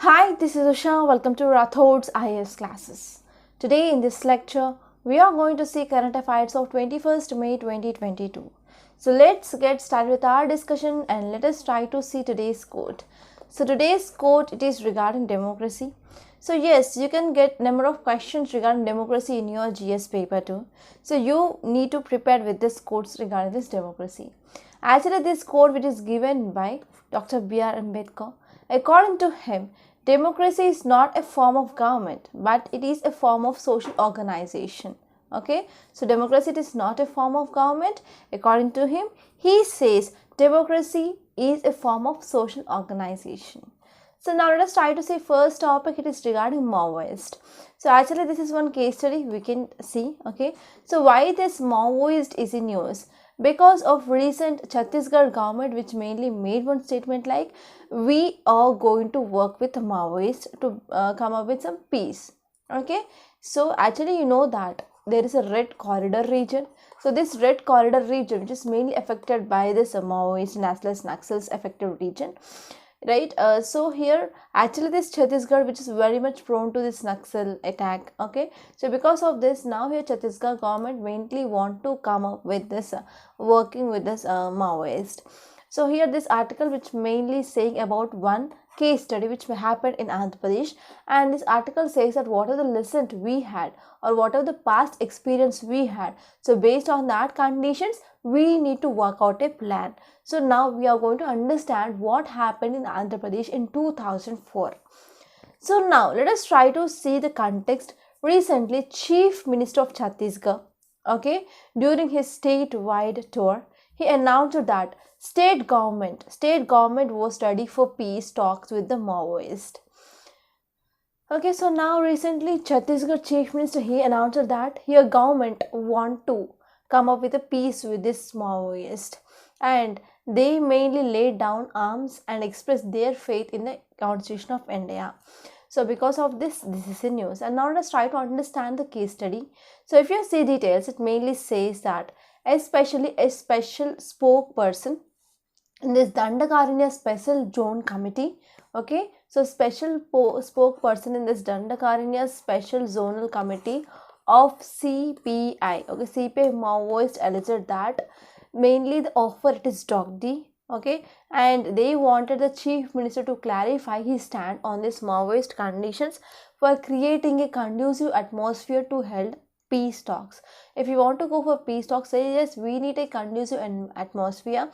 Hi, this is Usha. Welcome to Rathod's IAS classes. Today in this lecture, we are going to see current affairs of 21st May 2022. So let's get started with our discussion and let us try to see today's quote. So today's quote, it is regarding democracy. So yes, you can get number of questions regarding democracy in your GS paper too. So you need to prepare with this quotes regarding this democracy. Actually, this quote which is given by Dr. B.R. Ambedkar. According to him, democracy is not a form of government, but it is a form of social organization. Okay, so democracy is not a form of government. According to him, he says democracy is a form of social organization. So now let us try to see first topic. It is regarding Maoist. So actually this is one case study we can see. Okay, so why this Maoist is in news? Because of recent Chhattisgarh government which mainly made one statement like we are going to work with Maoist to come up with some peace. Okay, so actually you know that there is a red corridor region. So this red corridor region which is mainly affected by this Maoist and as well as Naxals affected region, right? So here actually this Chhattisgarh which is very much prone to this Naxal attack. Okay, so because of this now here Chhattisgarh government mainly want to come up with this working with this Maoist. So here this article which mainly saying about one case study which happened in Andhra Pradesh, and this article says that what are the lessons we had or what are the past experience we had. So based on that conditions we need to work out a plan. So now we are going to understand what happened in Andhra Pradesh in 2004. So now let us try to see the context. Recently, Chief Minister of Chhattisgarh, okay, during his statewide tour, he announced that state government was ready for peace talks with the Maoist. Okay, so now recently Chhattisgarh Chief Minister, he announced that your government want to come up with a peace with this Maoist, and they mainly laid down arms and expressed their faith in the Constitution of India. So because of this is the news. And now let's try to understand the case study. So if you see details, it mainly says that especially a special spokesperson in this Dandakaranya Special Zone Committee. Okay, so special spokesperson in this Dandakaranya Special Zonal Committee of CPI. Okay, CPI Maoist alleged that mainly the offer it is Dogdi. Okay, and they wanted the chief minister to clarify his stand on this Maoist conditions for creating a conducive atmosphere to hold peace talks. If you want to go for peace talks, say yes, we need a conducive atmosphere.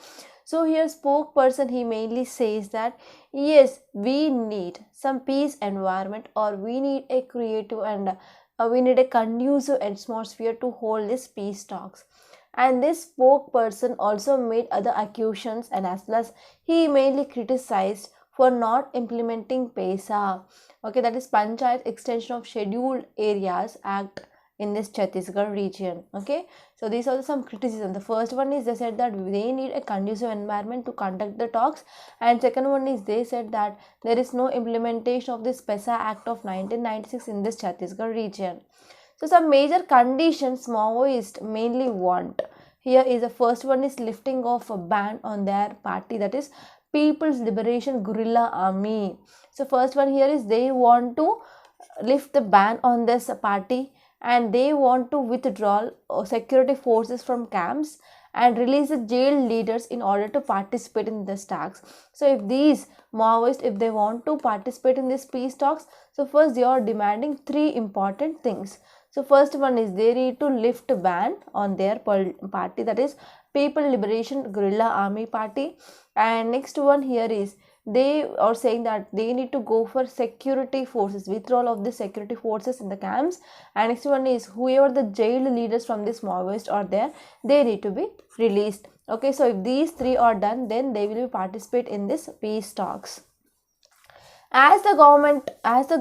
So here spokesperson, he mainly says that yes, we need some peace environment, or we need a creative and we need a conducive atmosphere to hold this peace talks. And this spokesperson also made other accusations, and as well as he mainly criticized for not implementing PESA, okay, that is Panchayat Extension of Scheduled Areas Act in this Chhattisgarh region. Okay, so these are some criticism. The first one is they said that they need a conducive environment to conduct the talks, and second one is they said that there is no implementation of this PESA Act of 1996 in this Chhattisgarh region. So some major conditions Maoist mainly want. Here is the first one is lifting of a ban on their party, that is People's Liberation Guerrilla Army. So first one here is they want to lift the ban on this party, and they want to withdraw security forces from camps and release the jail leaders in order to participate in this talks. So if these Maoists, if they want to participate in this peace talks, so first they are demanding three important things. So first one is they need to lift a ban on their party, that is People Liberation Guerrilla Army Party. And next one here is they are saying that they need to go for security forces, withdrawal of the security forces in the camps. And next one is whoever the jail leaders from this Maoist are there, they need to be released. Okay, so if these three are done, then they will participate in this peace talks. As the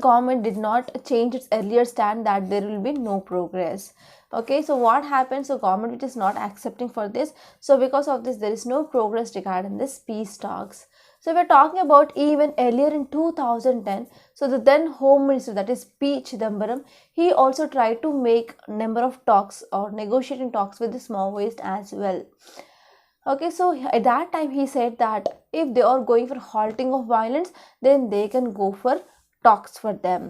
government did not change its earlier stand that there will be no progress. Okay, so what happens? So government which is not accepting for this. So because of this, there is no progress regarding this peace talks. So we are talking about even earlier in 2010. So the then Home Minister, that is P. Chidambaram, he also tried to make number of talks or negotiating talks with the Maoist as well. Okay, so at that time he said that if they are going for halting of violence, then they can go for talks for them.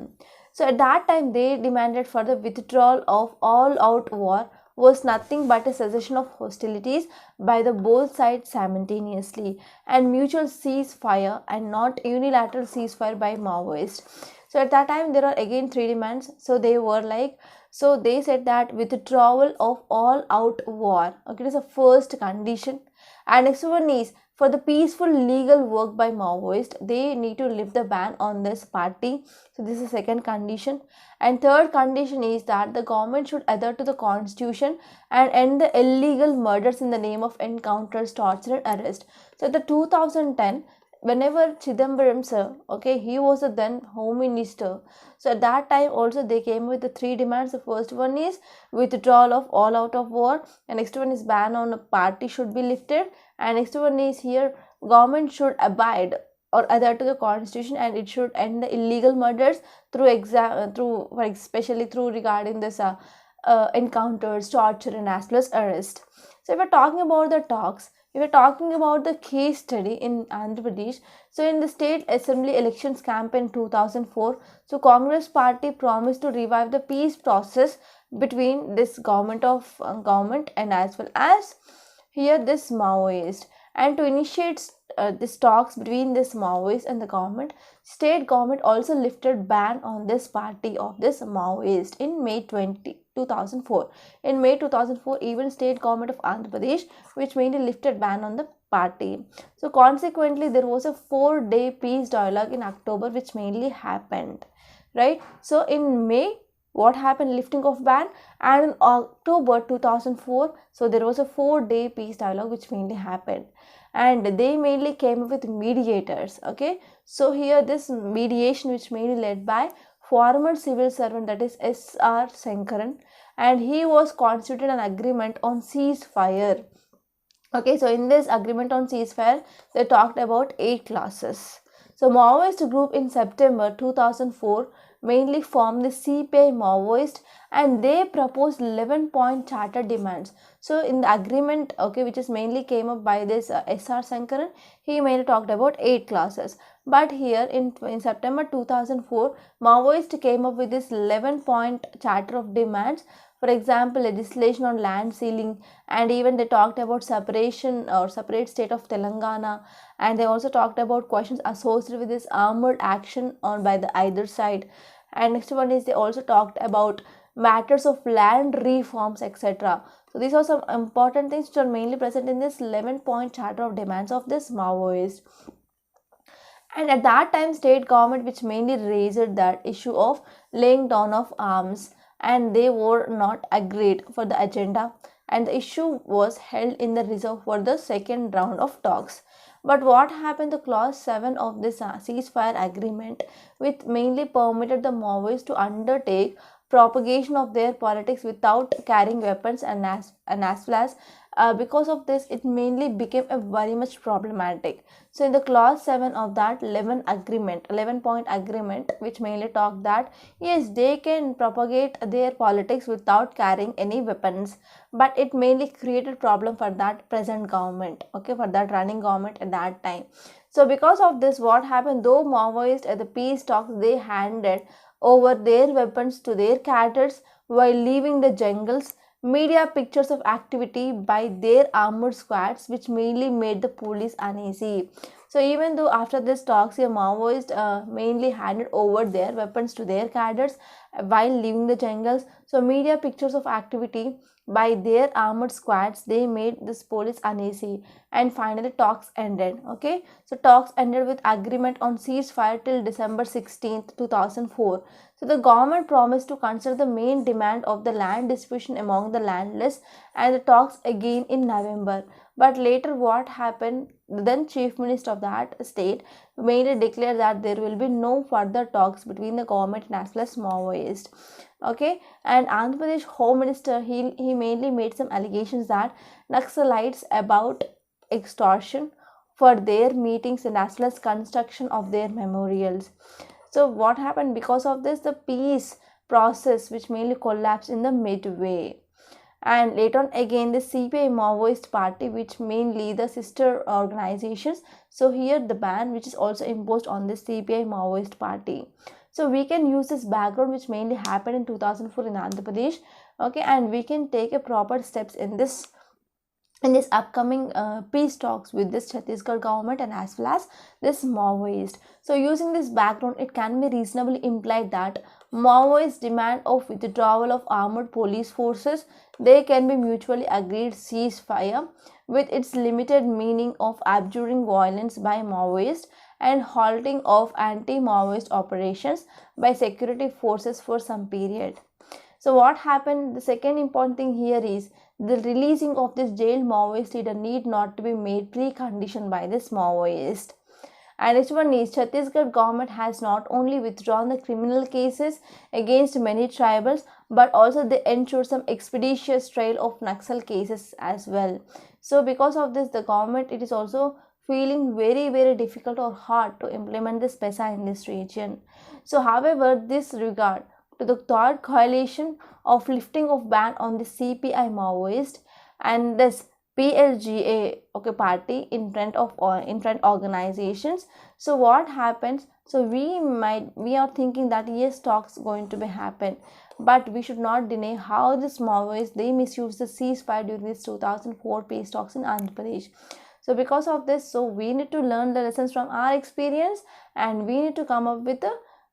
So at that time they demanded for the withdrawal of all out war was nothing but a cessation of hostilities by the both sides simultaneously and mutual ceasefire and not unilateral ceasefire by Maoists. So at that time there are again three demands. So they were like, so they said that withdrawal of all out war, okay, it is a first condition. And next one is for the peaceful legal work by Maoist, they need to lift the ban on this party. So this is second condition. And third condition is that the government should adhere to the constitution and end the illegal murders in the name of encounters, torture and arrest. So the 2010, whenever Chidambaram sir, okay, he was the then home minister. So at that time also they came with the three demands. The first one is withdrawal of all out of war, and next one is ban on a party should be lifted, and next one is here government should abide or adhere to the constitution and it should end the illegal murders especially through regarding this encounters, torture and as well as arrest. So if we're talking about the talks, if we're talking about the case study in Andhra Pradesh, so in the state assembly elections campaign 2004, so Congress party promised to revive the peace process between this government and as well as here this Maoist, and to initiate this talks between this Maoist and the government, state government also lifted ban on this party of this Maoist in May 2004. In May 2004, even state government of Andhra Pradesh, which mainly lifted ban on the party. So consequently, there was a 4-day peace dialogue in October, which mainly happened, right? So in May, what happened? Lifting of ban, and in October 2004, so there was a 4-day peace dialogue which mainly happened, and they mainly came up with mediators. Okay, so here this mediation which mainly led by former civil servant, that is S.R. Sankaran, and he was constituted an agreement on ceasefire. Okay, so in this agreement on ceasefire, they talked about 8 clauses. So Maoist group in September 2004 mainly formed the CPI Maoist, and they proposed 11-point charter demands. So in the agreement, okay, which is mainly came up by this S.R. Sankaran, he mainly talked about 8 clauses. But here in September 2004, Maoist came up with this 11-point charter of demands. For example, legislation on land sealing, and even they talked about separation or separate state of Telangana, and they also talked about questions associated with this armored action on by the either side. And next one is they also talked about matters of land reforms, etc. So these are some important things which are mainly present in this 11-point charter of demands of this Maoist. And at that time, state government which mainly raised that issue of laying down of arms, and they were not agreed for the agenda, and the issue was held in the reserve for the second round of talks. But what happened, the clause 7 of this ceasefire agreement, which mainly permitted the Maoists to undertake propagation of their politics without carrying weapons, and as well as because of this it mainly became a very much problematic. So in the clause 7 of that 11-point agreement, which mainly talked that yes, they can propagate their politics without carrying any weapons, but it mainly created problem for that present government, okay, for that running government at that time. So because of this, what happened, though Maoists at the peace talks, they handed over their weapons to their cadres while leaving the jungles, media pictures of activity by their armored squads, which mainly made the police uneasy. So even though after this talks, the Maoists mainly handed over their weapons to their cadres while leaving the jungles, so media pictures of activity by their armored squads, they made this police uneasy, and finally talks ended. Okay, so talks ended with agreement on ceasefire till December 16th 2004. So the government promised to consider the main demand of the land distribution among the landless, and the talks again in November. But later what happened, the then chief minister of that state mainly declared that there will be no further talks between the government and as well as Maoist. Okay, and Andhra Pradesh Home Minister, he mainly made some allegations that Naxalites about extortion for their meetings and as well as construction of their memorials. So what happened, because of this the peace process which mainly collapsed in the midway. And later on again the CPI Maoist party, which mainly the sister organizations. So here the ban which is also imposed on the CPI Maoist party. So we can use this background which mainly happened in 2004 in Andhra Pradesh, okay, and we can take a proper steps in this upcoming peace talks with this Chhattisgarh government and as well as this Maoist. So using this background, it can be reasonably implied that Maoist demand of withdrawal of armed police forces, they can be mutually agreed ceasefire with its limited meaning of abjuring violence by Maoist and halting of anti-Maoist operations by security forces for some period. So what happened, the second important thing here is the releasing of this jailed Maoist leader need not to be made precondition by this Maoist. And next one is Chhattisgarh government has not only withdrawn the criminal cases against many tribals, but also they ensure some expeditious trial of Naxal cases as well. So because of this, the government, it is also feeling very difficult or hard to implement this PESA in this region. So however, this regard to the third coalition of lifting of ban on the CPI Maoist and this PLGA, okay, party in front organizations. So what happens? So we are thinking that yes, talks going to be happen, but we should not deny how this Maoists, they misused the ceasefire during this 2004 peace talks in Andhra Pradesh. So because of this, so we need to learn the lessons from our experience and we need to come up with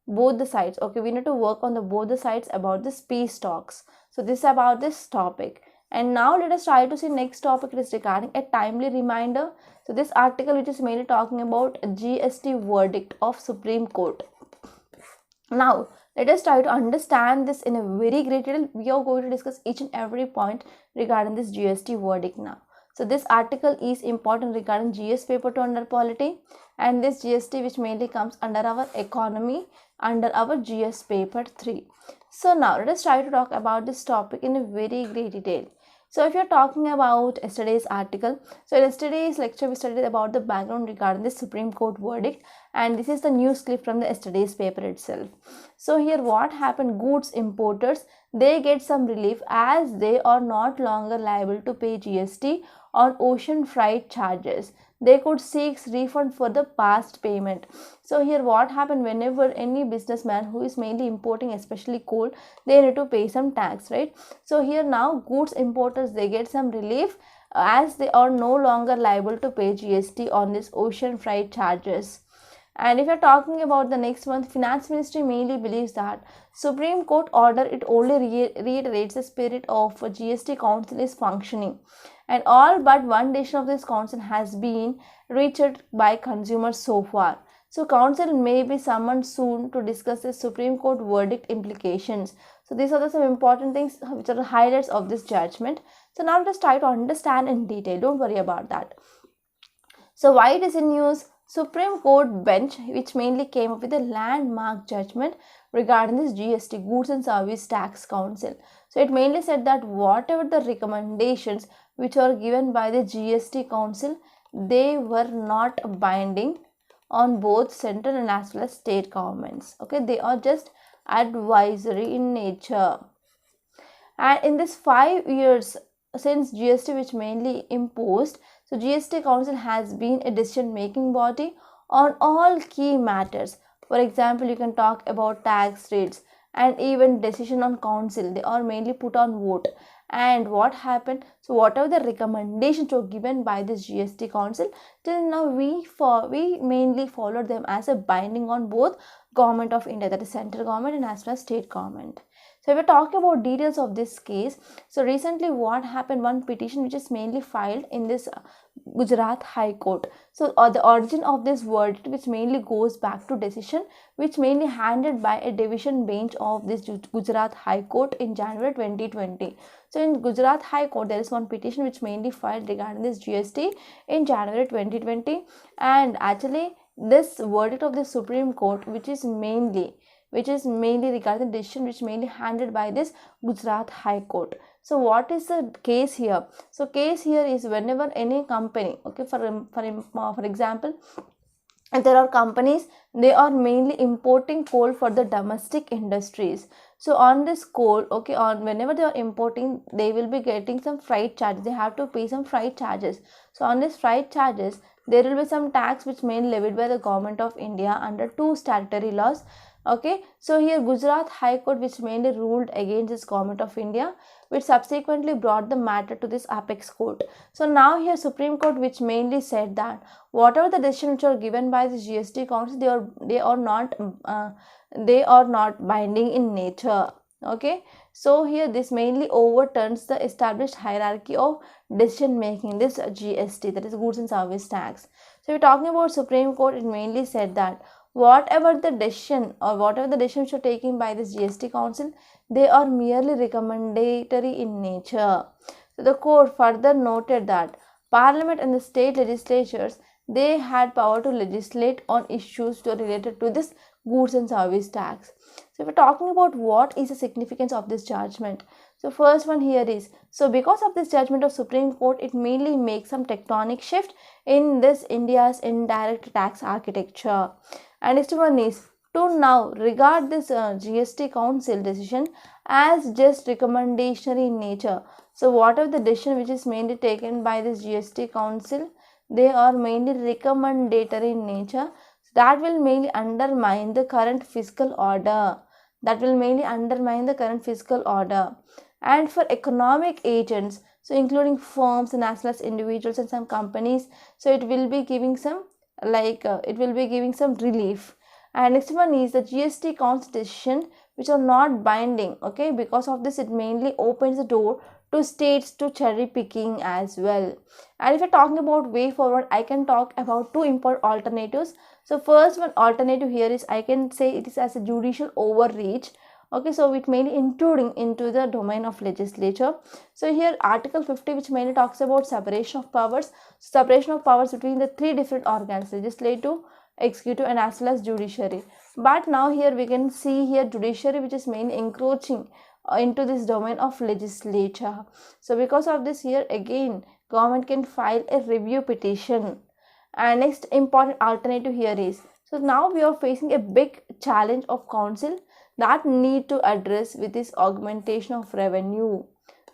both the sides. Okay, we need to work on the both the sides about this peace talks. So this is about this topic. And now let us try to see next topic. It is regarding a timely reminder. So this article which is mainly talking about a GST verdict of Supreme Court. Now let us try to understand this in a very great detail. We are going to discuss each and every point regarding this GST verdict now. So this article is important regarding GS paper 2 under polity, and this GST which mainly comes under our economy under our GS paper 3. So now let us try to talk about this topic in a very great detail. So if you are talking about yesterday's article, so in yesterday's lecture we studied about the background regarding the Supreme Court verdict, and this is the news clip from the yesterday's paper itself. So here what happened, goods importers, they get some relief as they are not longer liable to pay GST on ocean freight charges. They could seek refund for the past payment. So here what happened, whenever any businessman who is mainly importing especially coal, they need to pay some tax, right? So here now goods importers, they get some relief as they are no longer liable to pay GST on this ocean freight charges. And if you're talking about the next one, Finance Ministry mainly believes that Supreme Court order, it only reiterates the spirit of GST Council is functioning, and all but one decision of this council has been reached by consumers so far. So council may be summoned soon to discuss the Supreme Court verdict implications. So these are some important things which are the highlights of this judgment. So now let us try to understand in detail. Don't worry about that. So why it is in news? Supreme Court bench which mainly came up with a landmark judgment regarding this GST, Goods and Service Tax Council. So it mainly said that whatever the recommendations which are given by the GST Council, they were not binding on both central and as well as state governments. Okay, they are just advisory in nature. And in this 5 years since GST which mainly imposed, so GST Council has been a decision making body on all key matters. For example, you can talk about tax rates and even decision on council, they are mainly put on vote. And what happened, so whatever the recommendations were given by this GST Council, till now we mainly followed them as a binding on both government of India, that is central government, and as well as state government. So if we're talking about details of this case, so recently what happened, one petition which is mainly filed in this Gujarat High Court. So the origin of this verdict which mainly goes back to decision which mainly handed by a division bench of this Gujarat High Court in January 2020. So in Gujarat High Court there is one petition which mainly filed regarding this GST in January 2020, and actually this verdict of the Supreme Court which is mainly regarding the decision which mainly handed by this Gujarat High Court. So what is the case here? So case here is whenever any company, okay, for example, if there are companies, they are mainly importing coal for the domestic industries. So on this coal, okay, on whenever they are importing, they will be getting some freight charges. They have to pay some freight charges. So on this freight charges, there will be some tax which may be levied by the government of India under two statutory laws. Okay, so here Gujarat High Court, which mainly ruled against this government of India, which subsequently brought the matter to this apex court. So now here Supreme Court, which mainly said that whatever the decisions which are given by the GST council, they are not binding in nature. Okay, so here this mainly overturns the established hierarchy of decision making, this GST, that is goods and service tax. So we're talking about Supreme Court, it mainly said that whatever the decision which are taken by this GST council, they are merely recommendatory in nature. So the court further noted that Parliament and the state legislatures, they had power to legislate on issues related to this goods and service tax. So if we're talking about what is the significance of this judgment, so first one here is, so because of this judgment of Supreme Court, it mainly makes some tectonic shift in this India's indirect tax architecture. And next one is to now regard this GST council decision as just recommendation in nature. So whatever the decision which is mainly taken by this GST council, they are mainly recommendatory in nature. So that will mainly undermine the current fiscal order. And for economic agents, so including firms and as well as individuals and some companies, so it will be giving some relief. And next one is the GST council decision which are not binding. Okay, because of this, it mainly opens the door to states to cherry picking as well. And if you're talking about way forward, I can talk about two important alternatives. So first one alternative here is, I can say it is as a judicial overreach. Okay, so it mainly intruding into the domain of legislature. So here Article 50, which mainly talks about separation of powers between the three different organs: legislative, executive and as well as judiciary. But now here we can see here judiciary, which is mainly encroaching into this domain of legislature. So because of this, here again government can file a review petition. And next important alternative here is, so now we are facing a big challenge of council that need to address with this augmentation of revenue.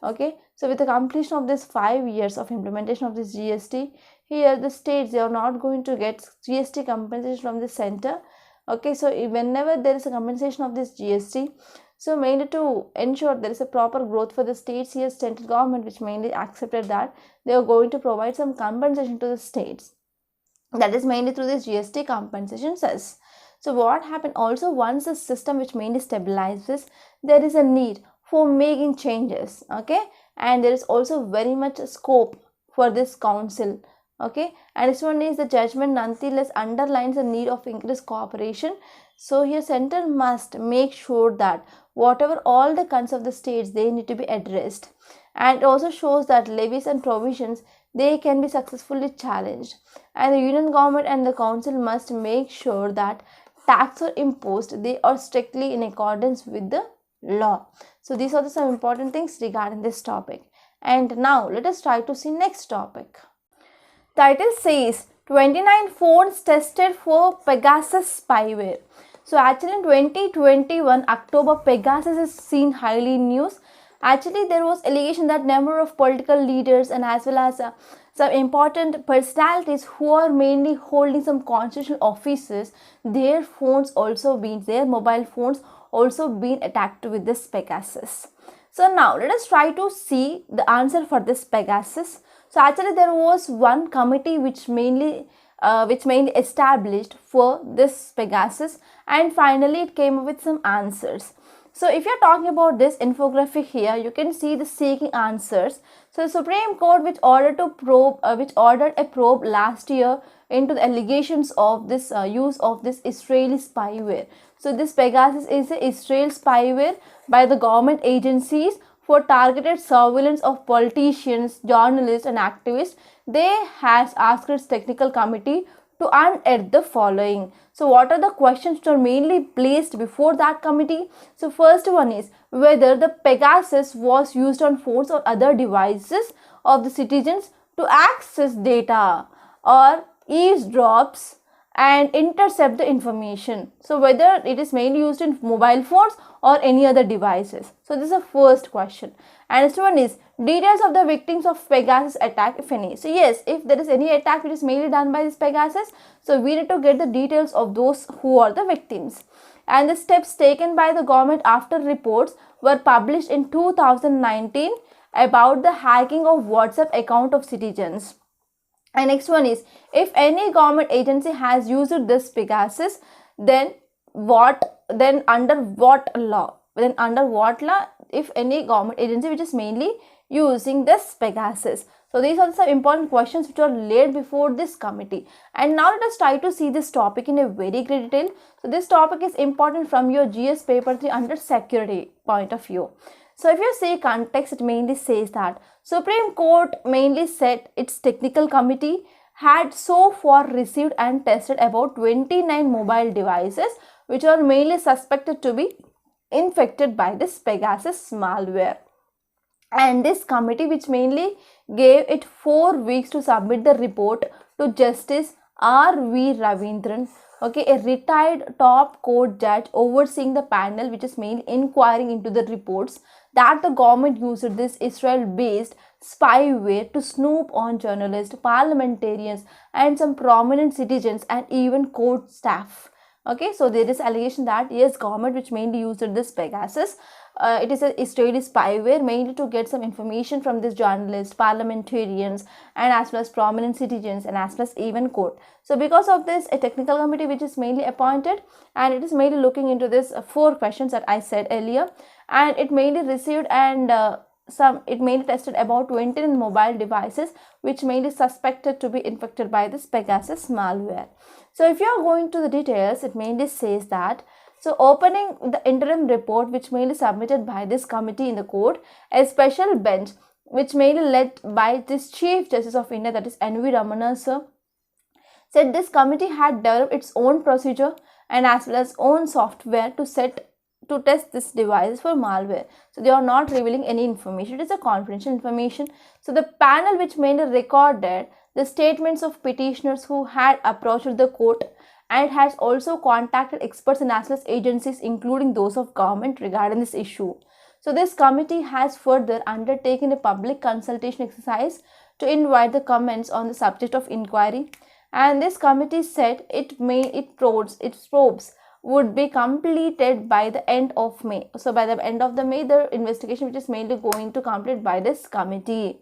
Okay, so with the completion of this 5 years of implementation of this GST, here the states, they are not going to get GST compensation from the center. Okay, so whenever there is a compensation of this GST, so mainly to ensure there is a proper growth for the states, here central government, which mainly accepted that they are going to provide some compensation to the states, that is mainly through this GST compensation cess. So what happened also, once the system which mainly stabilizes, there is a need for making changes. Okay, and there is also very much scope for this council. Okay, and this one is the judgment nonetheless underlines the need of increased cooperation. So here center must make sure that whatever all the concerns of the states, they need to be addressed. And it also shows that levies and provisions, they can be successfully challenged. And the union government and the council must make sure that tax are imposed, they are strictly in accordance with the law. So these are some important things regarding this topic. And now let us try to see next topic. Title says 29 phones tested for Pegasus spyware. So actually in 2021 October, Pegasus is seen highly in news. Actually there was allegation that number of political leaders and as well as some important personalities who are mainly holding some constitutional offices, their mobile phones also been attacked with this Pegasus. So now let us try to see the answer for this Pegasus. So actually there was one committee which mainly established for this Pegasus, and finally it came up with some answers. So if you are talking about this infographic here, you can see the seeking answers. So the Supreme Court, which ordered a probe last year into the allegations of this use of this Israeli spyware. So this Pegasus is a Israel spyware by the government agencies for targeted surveillance of politicians, journalists and activists. They has asked its technical committee to unearth the following. So what are the questions which are mainly placed before that committee? So first one is whether the Pegasus was used on phones or other devices of the citizens to access data or eavesdrops and intercept the information. So whether it is mainly used in mobile phones or any other devices. So this is the first question. And next one is details of the victims of Pegasus attack, if any. So yes, if there is any attack which is mainly done by this Pegasus, so we need to get the details of those who are the victims. And the steps taken by the government after reports were published in 2019 about the hacking of WhatsApp account of citizens. And next one is, if any government agency has used this Pegasus, then under what law? Then under what law, if any government agency which is mainly using this Pegasus? So these are some important questions which are laid before this committee. And now let us try to see this topic in a very great detail. So this topic is important from your GS paper 3 under security point of view. So if you see context, it mainly says that Supreme Court mainly said its technical committee had so far received and tested about 29 mobile devices which are mainly suspected to be infected by this Pegasus malware. And this committee, which mainly gave it 4 weeks to submit the report to Justice R.V. Ravindran, okay, a retired top court judge overseeing the panel which is mainly inquiring into the reports that the government used this Israel-based spyware to snoop on journalists, parliamentarians and some prominent citizens and even court staff. Okay, so there is allegation that yes, government which mainly used this Pegasus, it is a Israeli spyware mainly to get some information from these journalists, parliamentarians and as well as prominent citizens and as well as even court. So because of this, a technical committee which is mainly appointed and it is mainly looking into this 4 questions that I said earlier, and it mainly received and it mainly tested about 20 mobile devices which mainly suspected to be infected by this Pegasus malware. So if you are going to the details, it mainly says that, so opening the interim report which mainly submitted by this committee in the court, a special bench which mainly led by this Chief Justice of India, that is N.V. Ramana sir, said this committee had developed its own procedure and as well as own software to test this device for malware. So they are not revealing any information. It is a confidential information. So the panel which mainly recorded the statements of petitioners who had approached the court and has also contacted experts and as well as agencies including those of government regarding this issue. So this committee has further undertaken a public consultation exercise to invite the comments on the subject of inquiry, and this committee said its probes would be completed by the end of May. So by the end of the May, the investigation which is mainly going to complete by this committee.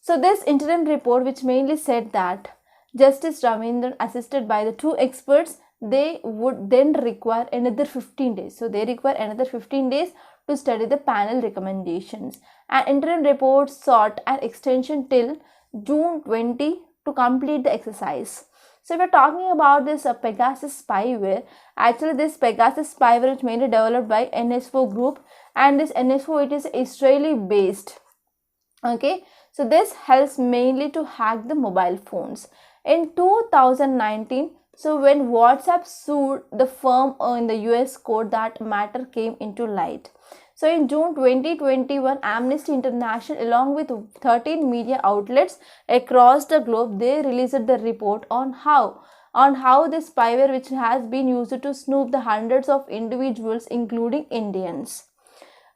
So this interim report which mainly said that Justice Ravindran assisted by the 2 experts, they would then require another 15 days. So they require another 15 days to study the panel recommendations. An interim report sought an extension till June 20 to complete the exercise. So if we are talking about this Pegasus spyware, actually this Pegasus spyware is mainly developed by NSO group, and this NSO, it is Israeli based. Okay, so this helps mainly to hack the mobile phones. In 2019, so when WhatsApp sued the firm in the US court, that matter came into light. So in June 2021, Amnesty International along with 13 media outlets across the globe, they released the report on how this spyware which has been used to snoop the hundreds of individuals including Indians.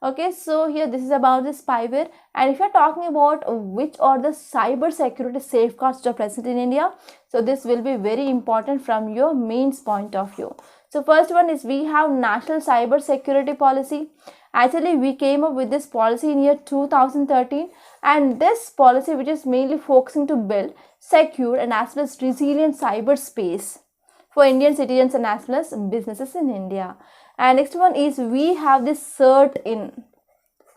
Okay, so here this is about the spyware, and if you are talking about which are the cyber security safeguards that are present in India, so this will be very important from your mains point of view. So first one is we have National Cyber Security Policy. Actually, we came up with this policy in year 2013, and this policy which is mainly focusing to build secure and as well as resilient cyberspace for Indian citizens and as well as businesses in India. And next one is we have this CERT-in.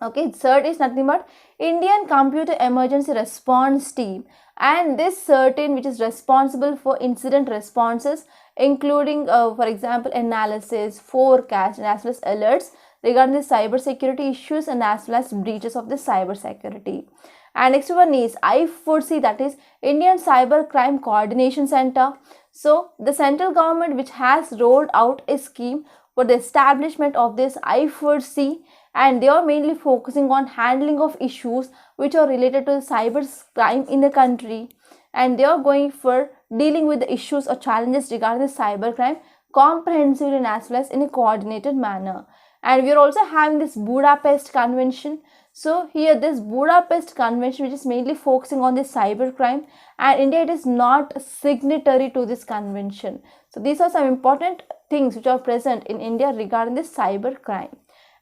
Okay, CERT is nothing but Indian Computer Emergency Response Team, and this CERT-in which is responsible for incident responses including for example analysis, forecast and as well as alerts regarding the cyber security issues and as well as breaches of the cyber security. And next one is I4C, that is Indian Cyber Crime Coordination Center. So the central government which has rolled out a scheme for the establishment of this I4C, and they are mainly focusing on handling of issues which are related to cyber crime in the country, and they are going for dealing with the issues or challenges regarding the cybercrime comprehensively and as well as in a coordinated manner. And we are also having this Budapest Convention. So here this Budapest Convention, which is mainly focusing on this cybercrime, and India it is not signatory to this convention. So these are some important things which are present in India regarding this cybercrime.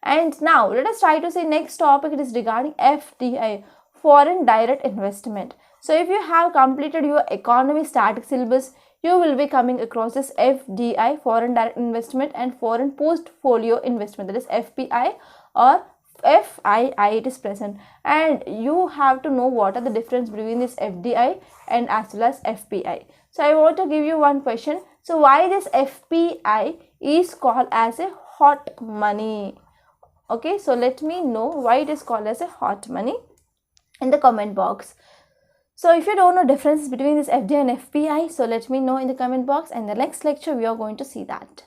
And now let us try to see next topic. It is regarding FDI, foreign direct investment. So if you have completed your economy static syllabus, you will be coming across this FDI, foreign direct investment, and foreign portfolio investment, that is FPI or FII it is present, and you have to know what are the difference between this FDI and as well as FPI. So I want to give you one question. So why this FPI is called as a hot money? Okay, so let me know why it is called as a hot money in the comment box. So if you don't know differences between this FDI and FPI, so let me know in the comment box, and the next lecture we are going to see that.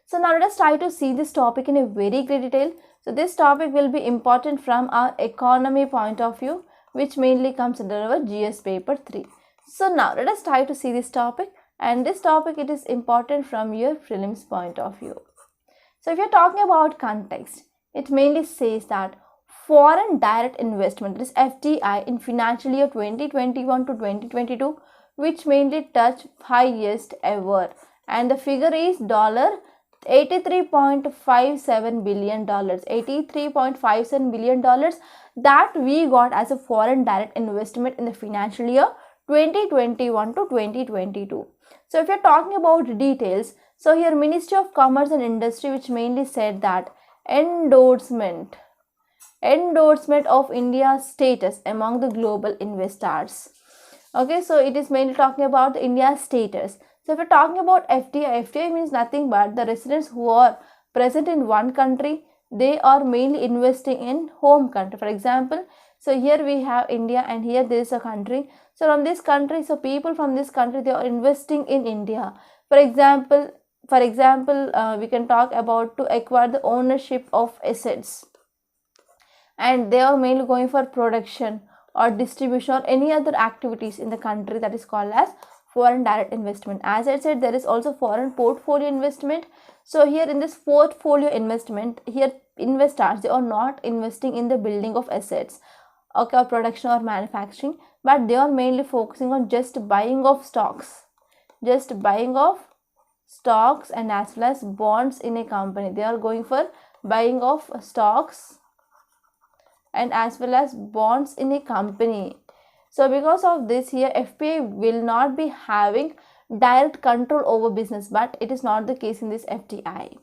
So now let us try to see this topic in a very great detail. So this topic will be important from our economy point of view, which mainly comes under our GS paper 3. So now let us try to see this topic, and this topic it is important from your prelims point of view. So if you are talking about context, it mainly says that foreign direct investment, that is FDI, in financial year 2021 to 2022, which mainly touched highest ever, and the figure is $83.57 billion, $83.57 billion that we got as a foreign direct investment in the financial year 2021 to 2022. So if you're talking about details, so here Ministry of Commerce and Industry, which mainly said that endorsement of India's status among the global investors. Okay, so it is mainly talking about India's status. So if you're talking about FDI, FDI means nothing but the residents who are present in one country, they are mainly investing in home country. For example, so here we have India and here there is a country. So from this country, so people from this country, they are investing in India. For example, we can talk about to acquire the ownership of assets, and they are mainly going for production or distribution or any other activities in the country, that is called as foreign direct investment. As I said, there is also foreign portfolio investment. So here in this portfolio investment, here investors, they are not investing in the building of assets, okay, or production or manufacturing, but they are mainly focusing on just buying of stocks, and as well as bonds in a company. They are going for buying of stocks and as well as bonds in a company. So because of this, here FPI will not be having direct control over business, but it is not the case in this FDI.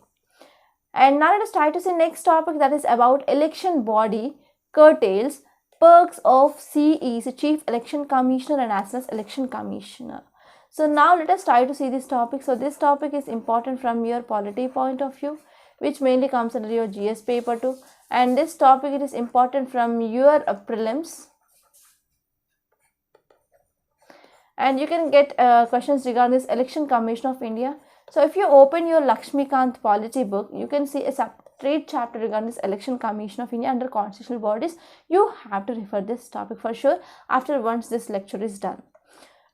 And now let us try to see next topic, that is about election body curtails perks of CEs, Chief Election Commissioner, and as well as Election Commissioner. So now let us try to see this topic. So this topic is important from your polity point of view, which mainly comes under your GS paper 2, and this topic it is important from your prelims, and you can get questions regarding this Election Commission of India. So if you open your Lakshmikant polity book, you can see a separate chapter regarding this Election Commission of India under constitutional bodies. You have to refer this topic for sure after once this lecture is done,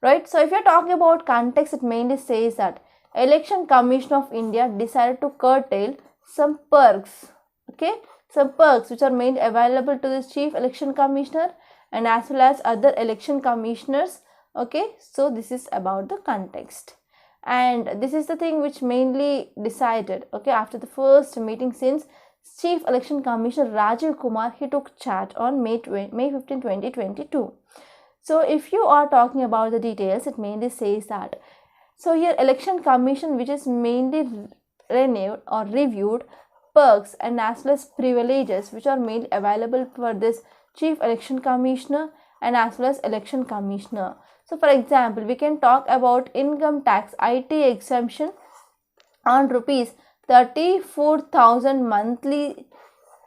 right? So if you're talking about context, it mainly says that Election Commission of India decided to curtail some perks, okay, some perks which are made available to the Chief Election Commissioner and as well as other election commissioners. Okay, so this is about the context, and this is the thing which mainly decided, okay, after the first meeting since Chief Election Commissioner Rajiv Kumar, he took charge on May 15, 2022. So if you are talking about the details, it mainly says that, so here Election Commission, which is mainly renewed or reviewed perks and as well as privileges which are made available for this Chief Election Commissioner and as well as Election Commissioner. So for example, we can talk about income tax IT exemption on rupees 34,000 monthly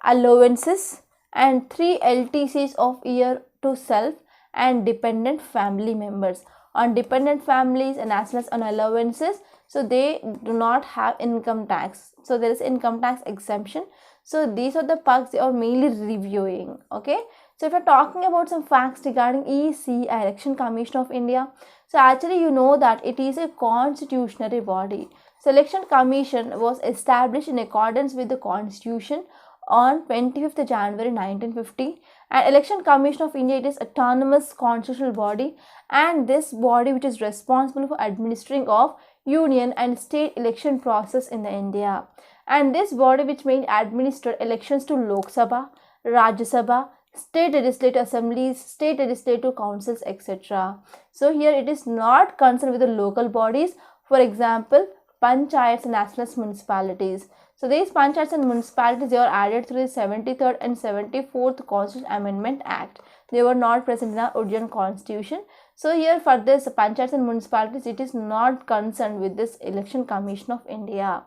allowances and 3 LTCs of year to self and dependent family members. On dependent families and as well as on allowances, so they do not have income tax, so there is income tax exemption. So these are the perks they are mainly reviewing, okay. So if you're talking about some facts regarding EC, Election Commission of India, so actually you know that it is a constitutional body. So Election Commission was established in accordance with the Constitution on 25th January 1950, and Election Commission of India, it is autonomous constitutional body, and this body which is responsible for administering of union and state election process in the India, and this body which may administer elections to Lok Sabha, Rajya Sabha, state legislative assemblies, state legislative councils, etc. So here it is not concerned with the local bodies, for example panchayats and as well as municipalities. So these panchayats and municipalities, they were added through the 73rd and 74th Constitution Amendment Act. They were not present in the original constitution. So here for this panchayats and municipalities, it is not concerned with this Election Commission of India.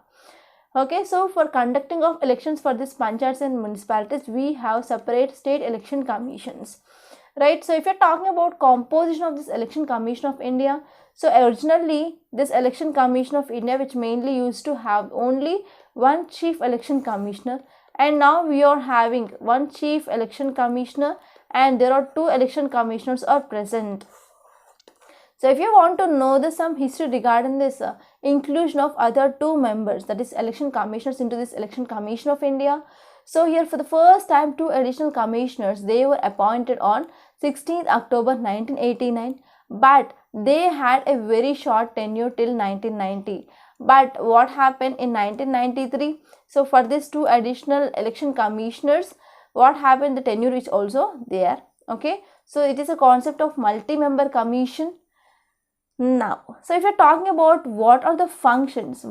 Okay, so for conducting of elections for this panchayats and municipalities, we have separate state election commissions, right? So if you're talking about composition of this Election Commission of India, so originally this Election Commission of India, which mainly used to have only one chief election commissioner, and now we are having one chief election commissioner and there are two election commissioners are present. So if you want to know some history regarding this inclusion of other two members, that is election commissioners, into this Election Commission of India, so here for the first time two additional commissioners, they were appointed on 16th October 1989, but they had a very short tenure till 1990. But what happened in 1993? So for these two additional election commissioners, what happened? The tenure is also there. Okay, so it is a concept of multi-member commission. Now, so if you're talking about what are the functions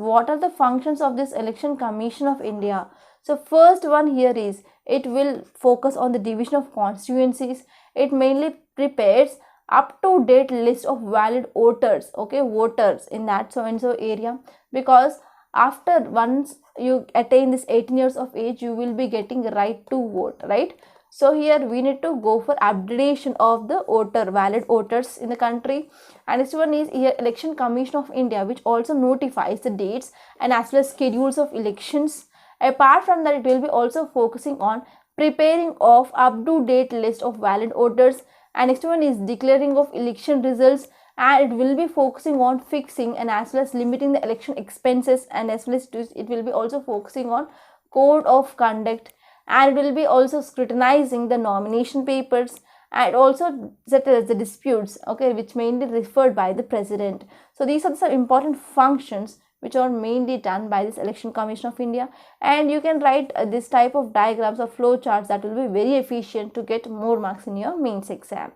of this Election Commission of India, so first one here is it will focus on the division of constituencies. It mainly prepares up to date list of valid voters, okay, voters in that so and so area, because after once you attain this 18 years of age, you will be getting right to vote, right? So here we need to go for updation of the valid voters in the country. And this one is here Election Commission of India, which also notifies the dates and as well as schedules of elections. Apart from that, it will be also focusing on preparing of up-to-date list of valid voters. And next one is declaring of election results, and it will be focusing on fixing and as well as limiting the election expenses, and as well as it will be also focusing on code of conduct, and it will be also scrutinizing the nomination papers, and also settles the disputes, okay, which mainly referred by the president. So these are some important functions which are mainly done by this Election Commission of India, and you can write this type of diagrams or flow charts that will be very efficient to get more marks in your mains exam.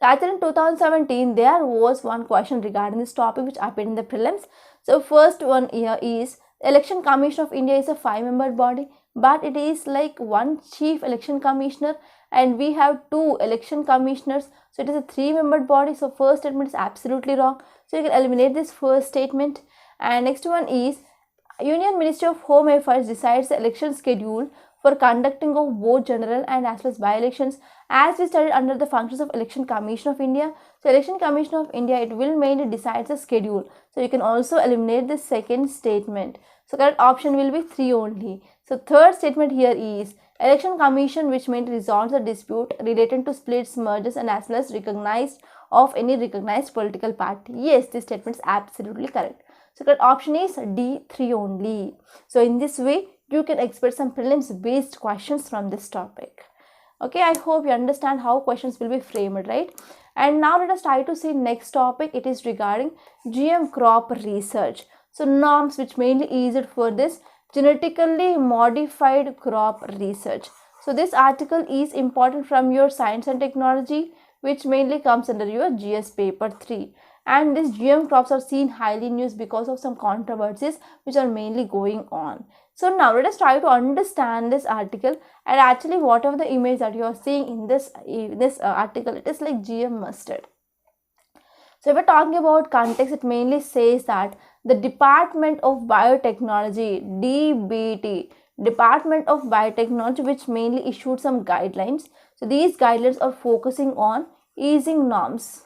Rather in 2017, there was one question regarding this topic which appeared in the prelims. So first one here is Election Commission of India is a 5-member body, but it is like one chief election commissioner and we have two election commissioners, so it is a 3-member body. So first statement is absolutely wrong, so you can eliminate this first statement. And next one is Union Ministry of Home Affairs decides the election schedule for conducting of both general and as well as by-elections, as we studied under the functions of Election Commission of India. So Election Commission of India, it will mainly decide the schedule, so you can also eliminate the second statement. So correct option will be 3 only. So third statement here is Election Commission, which mainly resolves the dispute related to splits, mergers and as well as recognized of any recognized political party. Yes, this statement is absolutely correct. So correct option is D, 3 only. So in this way, you can expect some prelims based questions from this topic. Okay, I hope you understand how questions will be framed, right? And now let us try to see next topic. It is regarding GM crop research. So norms which mainly is it for this genetically modified crop research. So this article is important from your science and technology, which mainly comes under your GS paper 3. And these GM crops are seen highly in news because of some controversies which are mainly going on. So now let us try to understand this article, and actually whatever the image that you are seeing in this article, it is like GM mustard. So if we're talking about context, it mainly says that the Department of Biotechnology, DBT, Department of Biotechnology, which mainly issued some guidelines. So these guidelines are focusing on easing norms.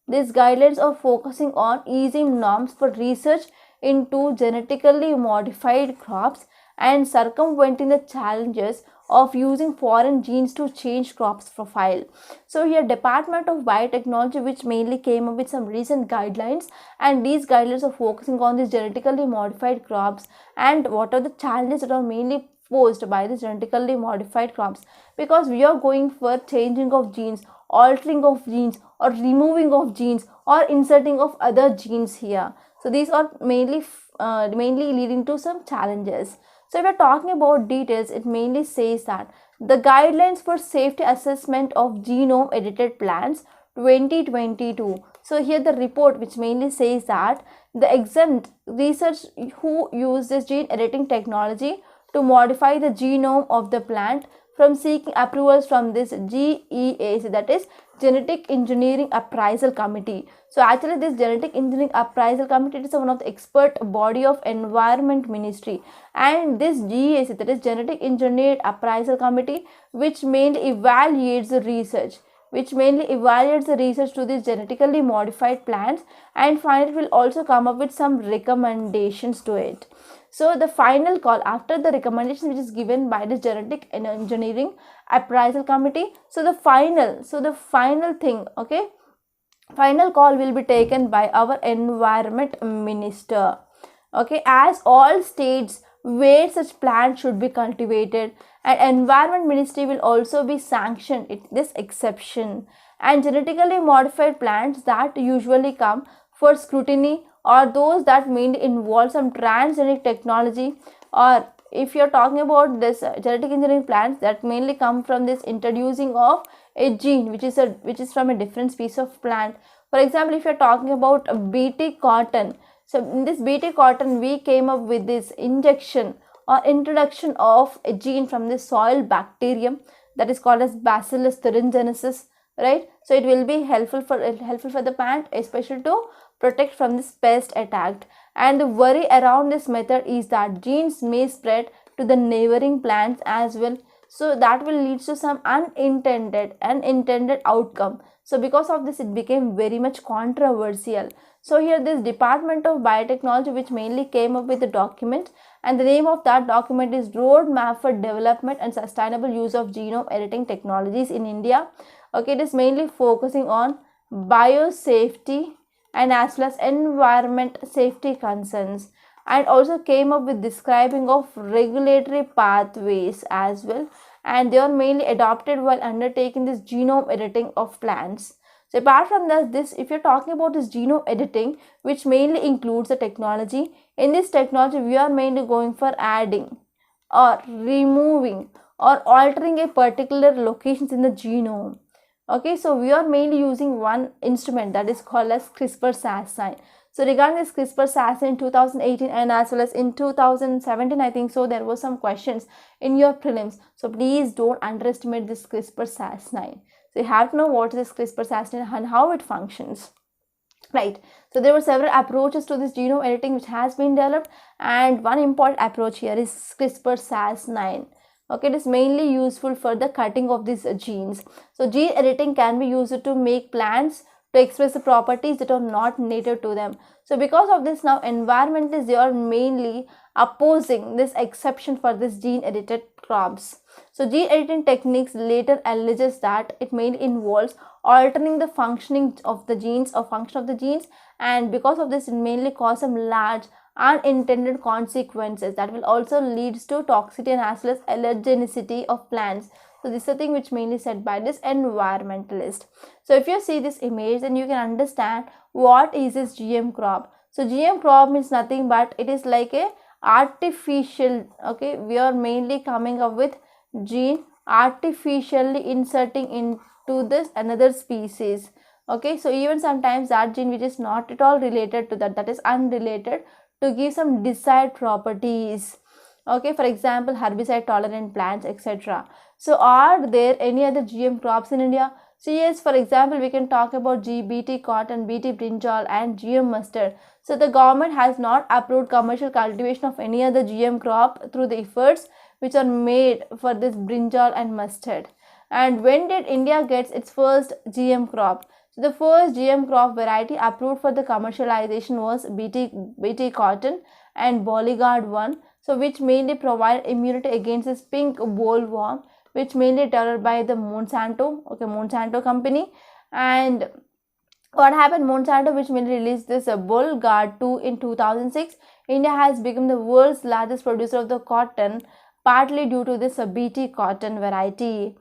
These guidelines are focusing on easing norms for research into genetically modified crops and circumventing the challenges of using foreign genes to change crops profile. So here Department of Biotechnology, which mainly came up with some recent guidelines, and these guidelines are focusing on these genetically modified crops and what are the challenges that are mainly posed by these genetically modified crops, because we are going for changing of genes, altering of genes, or removing of genes, or inserting of other genes here. So these are mainly leading to some challenges. So if we are talking about details, it mainly says that the guidelines for safety assessment of genome edited plants 2022. So here the report which mainly says that the exempt research who use this gene editing technology to modify the genome of the plant from seeking approvals from this GEAC, that is Genetic Engineering Appraisal Committee. So actually this Genetic Engineering Appraisal Committee is one of the expert body of Environment Ministry, and this GEAC, that is Genetic Engineering Appraisal Committee, which mainly evaluates the research to these genetically modified plants, and finally will also come up with some recommendations to it. So the final call after the recommendation which is given by the Genetic Engineering Appraisal Committee, so the final thing, okay, final call will be taken by our Environment Minister, okay, as all states where such plants should be cultivated, and Environment Ministry will also be sanctioned this exception. And genetically modified plants that usually come for scrutiny or those that mainly involve some transgenic technology, or if you're talking about this genetic engineering plants that mainly come from this introducing of a gene which is from a different species of plant. For example, if you're talking about BT cotton, so in this BT cotton we came up with this injection or introduction of a gene from the soil bacterium that is called as Bacillus thuringiensis, right? So it will be helpful for the plant, especially to protect from this pest attack. And the worry around this method is that genes may spread to the neighboring plants as well, so that will lead to some unintended outcome. So because of this it became very much controversial. So here this Department of Biotechnology which mainly came up with the document, and the name of that document is Roadmap for Development and Sustainable Use of Genome Editing Technologies in India. Okay, it is mainly focusing on biosafety and as well as environment safety concerns, and also came up with describing of regulatory pathways as well, and they are mainly adopted while undertaking this genome editing of plants. So apart from this, if you're talking about this genome editing, which mainly includes the technology, in this technology we are mainly going for adding or removing or altering a particular locations in the genome. Okay, so we are mainly using one instrument that is called as CRISPR-Cas9. So regarding this CRISPR-Cas9 in 2018 and as well as in 2017, I think so, there were some questions in your prelims. So please don't underestimate this CRISPR-Cas9. So you have to know what is this CRISPR-Cas9 and how it functions. Right, so there were several approaches to this genome editing which has been developed, and one important approach here is CRISPR-Cas9. Okay, it is mainly useful for the cutting of these genes. So gene editing can be used to make plants to express the properties that are not native to them. So because of this, now environmentalists, they are mainly opposing this exception for this gene edited crops. So gene editing techniques later alleges that it mainly involves altering the functioning of the genes or function of the genes, and because of this it mainly causes some large unintended consequences that will also lead to toxicity and as well as allergenicity of plants. So this is the thing which mainly said by this environmentalist. So if you see this image, then you can understand what is this GM crop. So GM crop means nothing but it is like a artificial, okay, we are mainly coming up with gene artificially inserting into this another species. Okay, so even sometimes that gene which is not at all related to that is unrelated, to give some desired properties. Okay, for example, herbicide tolerant plants, etc. So are there any other GM crops in India? So yes, for example, we can talk about BT cotton, BT brinjal and GM mustard. So the government has not approved commercial cultivation of any other GM crop through the efforts which are made for this brinjal and mustard. And when did India get its first GM crop? So the first GM crop variety approved for the commercialization was BT cotton and Bollygard 1, so which mainly provide immunity against this pink bollworm, which mainly developed by the Monsanto company. And what happened, Monsanto, which mainly released this Bollygard 2 in 2006. India has become the world's largest producer of the cotton, partly due to this BT cotton variety.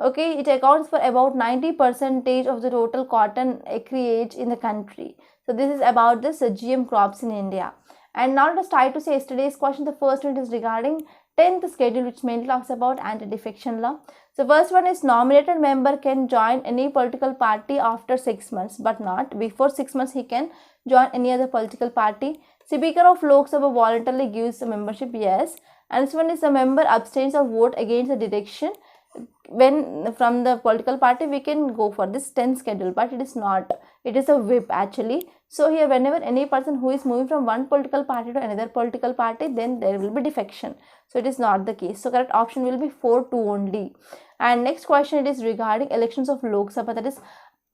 Okay, it accounts for about 90% of the total cotton acreage in the country. So this is about this GM crops in India. And now let's try to say yesterday's question. The first one is regarding 10th schedule, which mainly talks about anti-defection law. So first one is nominated member can join any political party after 6 months, but not before 6 months he can join any other political party. Speaker of Lok Sabha voluntarily gives the membership, yes. And this one is a member abstains or vote against the direction. When from the political party we can go for this 10th schedule, but it is not, it is a whip actually. So here whenever any person who is moving from one political party to another political party, then there will be defection. So it is not the case. So correct option will be 4-2 only. And next question, it is regarding elections of Lok Sabha, that is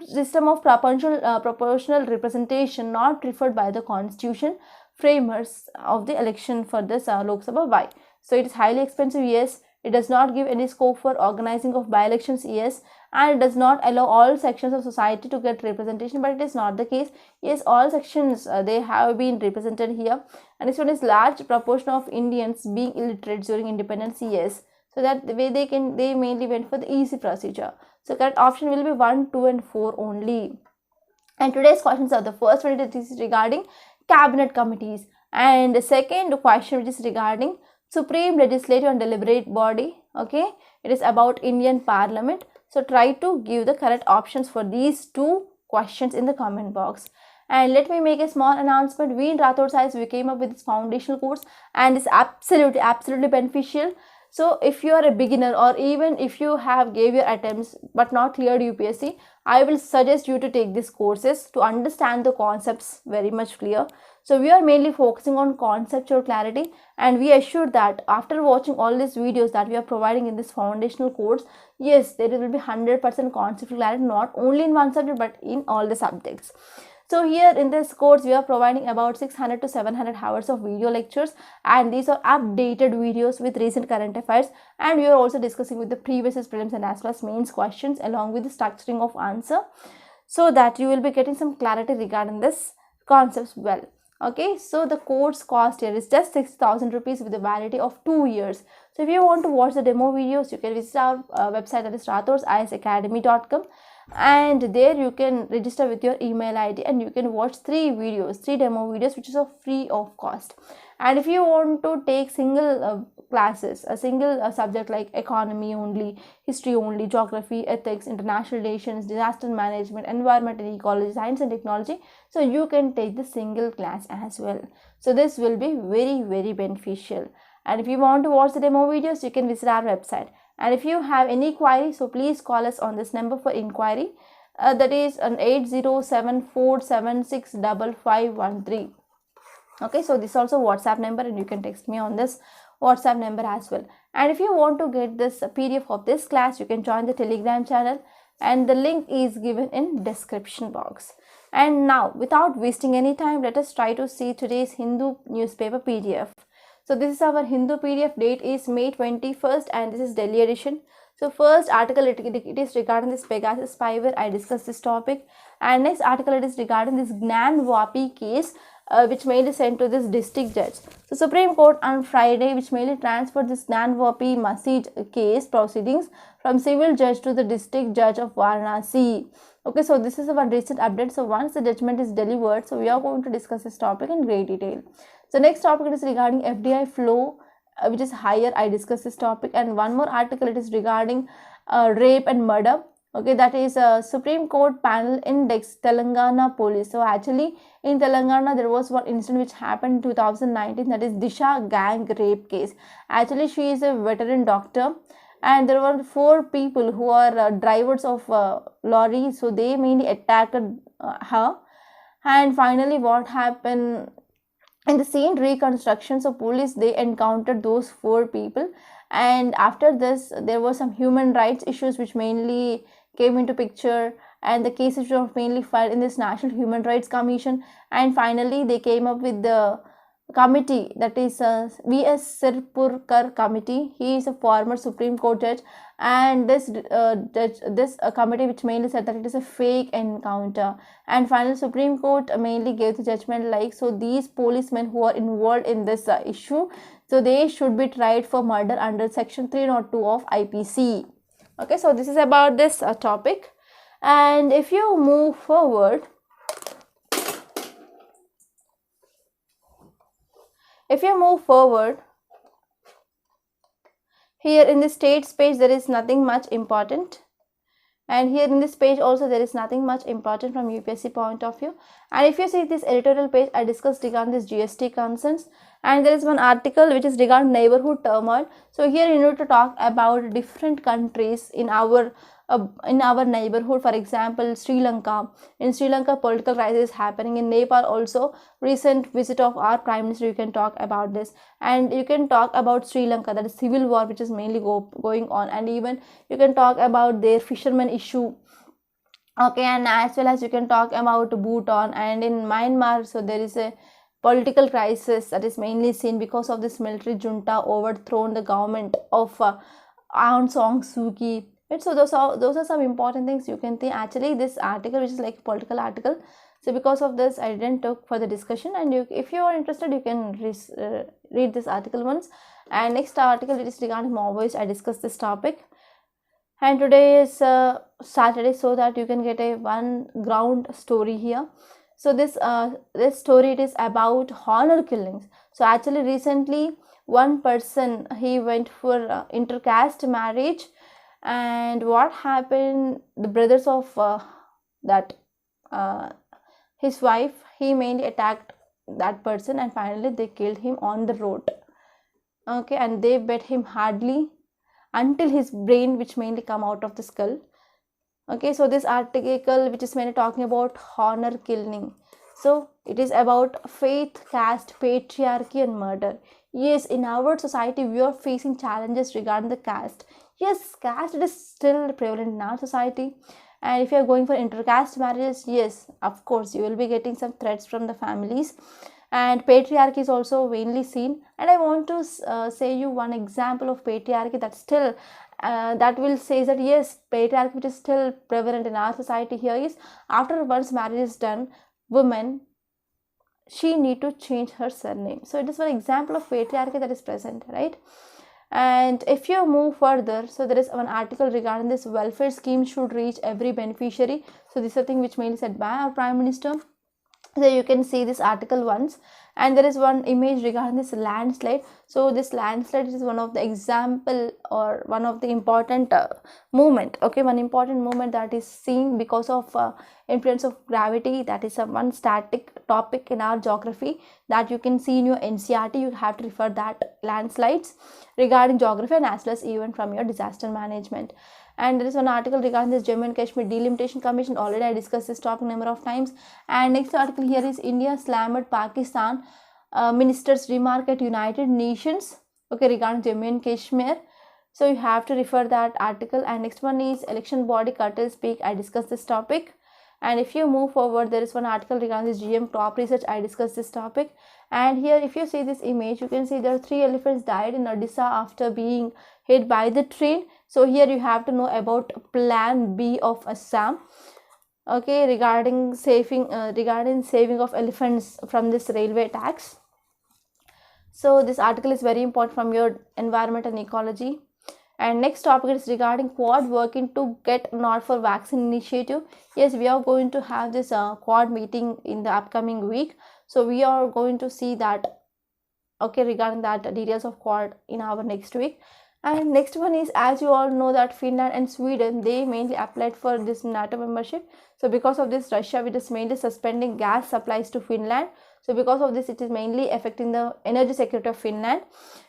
system of proportional representation not preferred by the constitution framers of the election for this Lok Sabha. Why? So it is highly expensive, yes. It does not give any scope for organizing of by-elections, yes. And it does not allow all sections of society to get representation, but it is not the case. Yes, all sections they have been represented here. And this one is large proportion of Indians being illiterate during independence, yes. So that the way they mainly went for the easy procedure. So correct option will be 1, 2 and 4 only. And today's questions are, the first one is regarding cabinet committees, and the second question which is regarding Supreme Legislative and Deliberate Body. Okay, it is about Indian Parliament. So try to give the correct options for these two questions in the comment box. And let me make a small announcement. We in Rathod Science, we came up with this foundational course, and it's absolutely beneficial. So if you are a beginner, or even if you have gave your attempts but not cleared UPSC, I will suggest you to take these courses to understand the concepts very much clear. So we are mainly focusing on conceptual clarity, and we assure that after watching all these videos that we are providing in this foundational course, yes, there will be 100% conceptual clarity, not only in one subject but in all the subjects. So here in this course, we are providing about 600 to 700 hours of video lectures, and these are updated videos with recent current affairs, and we are also discussing with the previous prelims and as well as mains questions along with the structuring of answer, so that you will be getting some clarity regarding this concepts well. Okay, so the course cost here is just 6,000 rupees with a validity of 2 years. So if you want to watch the demo videos, you can visit our website, that is rathodsisacademy.com. And there you can register with your email ID, and you can watch 3 demo videos which is free of cost. And if you want to take single classes, a single subject like economy only, history only, geography, ethics, international relations, disaster management, environment and ecology, science and technology, so you can take the single class as well. So this will be very beneficial. And if you want to watch the demo videos, you can visit our website. And if you have any query, so please call us on this number for inquiry, that is on 8074765513. Okay, so this is also WhatsApp number, and you can text me on this WhatsApp number as well. And if you want to get this PDF of this class, you can join the Telegram channel, and the link is given in description box. And now, without wasting any time, let us try to see today's Hindu newspaper PDF. So this is our Hindu PDF, date is May 21st, and this is Delhi edition. So first article, it is regarding this Pegasus spyware. I discussed this topic. And next article, it is regarding this Gnanvapi case, which mainly sent to this district judge. So Supreme Court on Friday, which mainly transferred this Gnanvapi Masjid case proceedings from civil judge to the district judge of Varanasi. Okay, so this is our recent update. So once the judgment is delivered, so we are going to discuss this topic in great detail. So next topic is regarding FDI flow, which is higher. I discussed this topic. And one more article, it is regarding rape and murder. Okay, that is Supreme Court panel index Telangana police. So actually in Telangana there was one incident which happened in 2019, that is Disha gang rape case. Actually she is a veteran doctor, and there were 4 people who are drivers of lorry. So they mainly attacked her, and finally what happened in the scene reconstruction, so police they encountered those 4 people, and after this there were some human rights issues which mainly came into picture, and the cases were mainly filed in this National Human Rights Commission, and finally they came up with the committee, that is V.S. Sirpurkar committee. He is a former Supreme Court judge, and this committee which mainly said that it is a fake encounter, and finally Supreme Court mainly gave the judgment like, so these policemen who are involved in this issue, so they should be tried for murder under section 302 of IPC. Okay, so this is about this topic. And if you move forward, here in the states page there is nothing much important, and here in this page also there is nothing much important from UPSC point of view. And if you see this editorial page, I discussed regarding this GST concerns, and there is one article which is regarding neighborhood turmoil. So here you need to talk about different countries in our neighborhood. For example, Sri Lanka. In Sri Lanka, political crisis is happening. In Nepal also, recent visit of our Prime Minister, you can talk about this. And you can talk about Sri Lanka, that is civil war which is mainly going on, and even you can talk about their fishermen issue. Okay, and as well as you can talk about Bhutan. And in Myanmar, so there is a political crisis that is mainly seen because of this military junta overthrown the government of Aung San Suu Kyi. Right, so those are some important things you can think. Actually, this article, which is like a political article, so because of this I didn't talk for the discussion, and if you are interested you can read this article once. And next article, it is regarding Maoist. I discussed this topic, and today is Saturday, so that you can get a one ground story here. So this story, it is about honor killings. So actually recently one person, he went for intercaste marriage, and what happened, the brothers of his wife, he mainly attacked that person, and finally they killed him on the road. Okay, and they beat him hardly until his brain which mainly come out of the skull. Okay, so this article which is mainly talking about honor killing, so it is about faith, caste, patriarchy and murder. Yes, in our society we are facing challenges regarding the caste. Yes, caste, it is still prevalent in our society. And if you are going for intercaste marriages, yes, of course you will be getting some threats from the families, and patriarchy is also mainly seen. And I want to say you one example of patriarchy that still that will say that yes, patriarchy which is still prevalent in our society here is, after once marriage is done, woman, she need to change her surname. So it is one example of patriarchy that is present, right? And if you move further, so there is one article regarding this welfare scheme should reach every beneficiary. So this is a thing which mainly said by our Prime Minister. So you can see this article once. And there is one image regarding this landslide. So this landslide is one of the example, or one of the important movement. Okay, one important movement that is seen because of influence of gravity. That is one static topic in our geography that you can see in your NCERT. You have to refer that landslides regarding geography, and as well as even from your disaster management. And there is one article regarding this Jammu and Kashmir Delimitation Commission. Already I discussed this topic number of times. And next article here is India slammed Pakistan ministers remark at United Nations. Okay, regarding Jammu and Kashmir. So you have to refer that article. And next one is election body cartel speak. I discussed this topic. And if you move forward, there is one article regarding this GM crop research. I discussed this topic. And here if you see this image, you can see there are 3 elephants died in Odisha after being hit by the train. So here you have to know about Plan B of Assam. Okay, regarding saving of elephants from this railway tax. So this article is very important from your environment and ecology. And next topic is regarding Quad working to get Nod for vaccine initiative. Yes, we are going to have this Quad meeting in the upcoming week. So we are going to see that, okay, regarding that details of Quad in our next week. And next one is, as you all know, that Finland and Sweden, they mainly applied for this NATO membership. So because of this, Russia, which is mainly suspending gas supplies to Finland. So because of this, it is mainly affecting the energy security of Finland.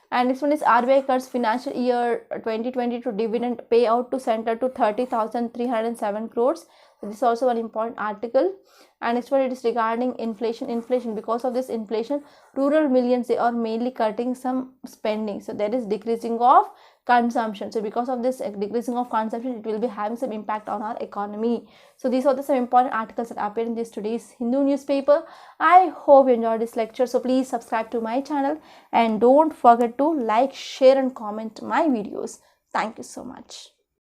And this one is RBI cuts financial year 2022 dividend payout to center to 30,307 crores. So this is also an important article. And next one, it is regarding inflation. Because of this inflation, rural millions, they are mainly cutting some spending. So there is decreasing of consumption. So because of this decreasing of consumption, it will be having some impact on our economy. So these are some important articles that appear in this today's Hindu newspaper. I hope you enjoyed this lecture. So please subscribe to my channel and don't forget to like, share and comment my videos. Thank you so much.